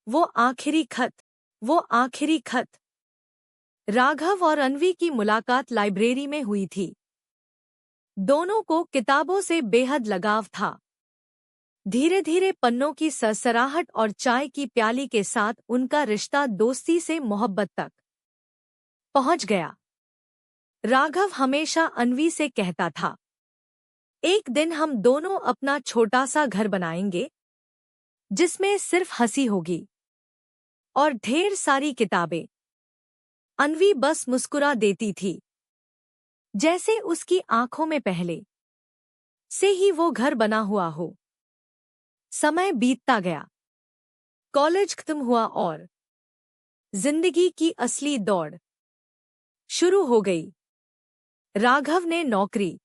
वो आखिरी खत वो आखिरी खत राघव और अन्वी की मुलाकात लाइब्रेरी में हुई थी। दोनों को किताबों से बेहद लगाव था। धीरे धीरे पन्नों की सरसराहट और चाय की प्याली के साथ उनका रिश्ता दोस्ती से मोहब्बत तक पहुंच गया। राघव हमेशा अन्वी से कहता था, एक दिन हम दोनों अपना छोटा सा घर बनाएंगे जिसमें सिर्फ हंसी होगी और ढेर सारी किताबें। अन्वी बस मुस्कुरा देती थी, जैसे उसकी आंखों में पहले से ही वो घर बना हुआ हो। समय बीतता गया, कॉलेज खत्म हुआ और जिंदगी की असली दौड़ शुरू हो गई। राघव ने नौकरी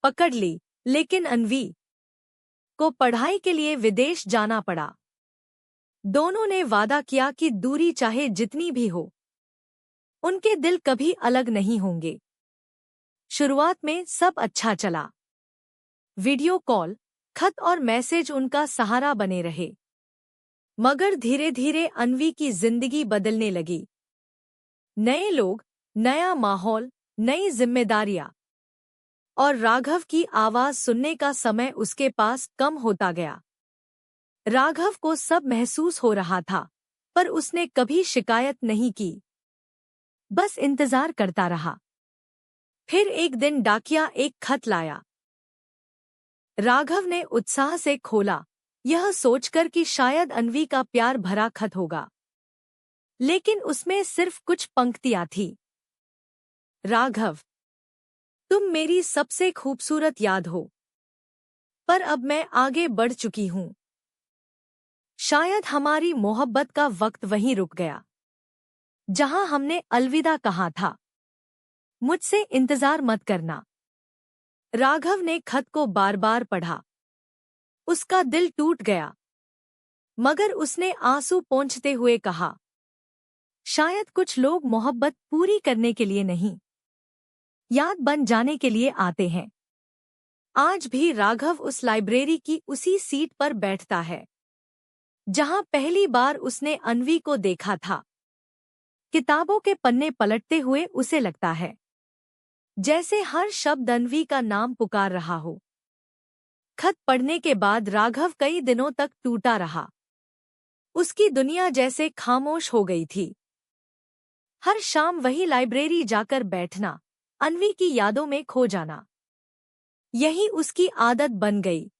पकड़ ली, लेकिन अन्वी को पढ़ाई के लिए विदेश जाना पड़ा। दोनों ने वादा किया कि दूरी चाहे जितनी भी हो, उनके दिल कभी अलग नहीं होंगे। शुरुआत में सब अच्छा चला। वीडियो कॉल, खत और मैसेज उनका सहारा बने रहे। मगर धीरे धीरे अन्वी की जिंदगी बदलने लगी। नए लोग, नया माहौल, नई जिम्मेदारियां और राघव की आवाज सुनने का समय उसके पास कम होता गया। राघव को सब महसूस हो रहा था, पर उसने कभी शिकायत नहीं की, बस इंतजार करता रहा। फिर एक दिन डाकिया एक खत लाया। राघव ने उत्साह से खोला, यह सोचकर कि शायद अन्वी का प्यार भरा खत होगा। लेकिन उसमें सिर्फ कुछ पंक्तियां थीं। राघव, तुम मेरी सबसे खूबसूरत याद हो, पर अब मैं आगे बढ़ चुकी हूं। शायद हमारी मोहब्बत का वक्त वहीं रुक गया, जहां हमने अलविदा कहा था। मुझसे इंतजार मत करना। राघव ने खत को बार बार पढ़ा। उसका दिल टूट गया, मगर उसने आंसू पोंछते हुए कहा, शायद कुछ लोग मोहब्बत पूरी करने के लिए नहीं, याद बन जाने के लिए आते हैं। आज भी राघव उस लाइब्रेरी की उसी सीट पर बैठता है, जहां पहली बार उसने अन्वी को देखा था। किताबों के पन्ने पलटते हुए उसे लगता है जैसे हर शब्द अन्वी का नाम पुकार रहा हो। खत पढ़ने के बाद राघव कई दिनों तक टूटा रहा। उसकी दुनिया जैसे खामोश हो गई थी। हर शाम वही लाइब्रेरी जाकर बैठना, अन्वी की यादों में खो जाना, यही उसकी आदत बन गई।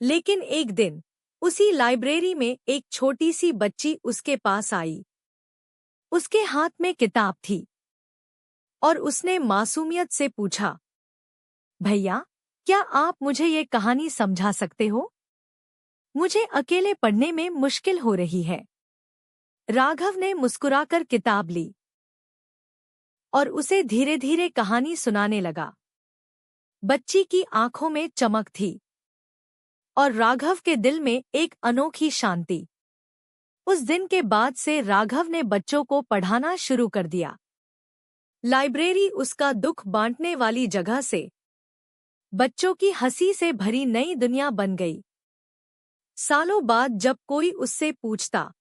लेकिन एक दिन उसी लाइब्रेरी में एक छोटी सी बच्ची उसके पास आई। उसके हाथ में किताब थी और उसने मासूमियत से पूछा, भैया, क्या आप मुझे ये कहानी समझा सकते हो? मुझे अकेले पढ़ने में मुश्किल हो रही है। राघव ने मुस्कुराकर किताब ली और उसे धीरे धीरे कहानी सुनाने लगा। बच्ची की आंखों में चमक थी और राघव के दिल में एक अनोखी शांति। उस दिन के बाद से राघव ने बच्चों को पढ़ाना शुरू कर दिया। लाइब्रेरी उसका दुख बांटने वाली जगह से बच्चों की हंसी से भरी नई दुनिया बन गई। सालों बाद जब कोई उससे पूछता,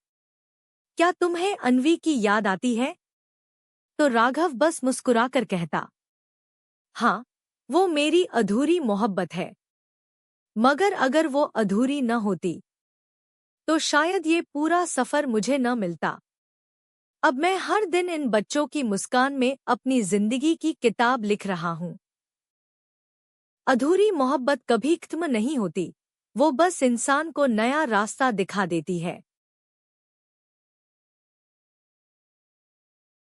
क्या तुम्हें अन्वी की याद आती है? तो राघव बस मुस्कुराकर कहता, हाँ, वो मेरी अधूरी मोहब्बत है। मगर अगर वो अधूरी न होती, तो शायद ये पूरा सफर मुझे न मिलता। अब मैं हर दिन इन बच्चों की मुस्कान में अपनी जिंदगी की किताब लिख रहा हूँ। अधूरी मोहब्बत कभी खत्म नहीं होती, वो बस इंसान को नया रास्ता दिखा देती है।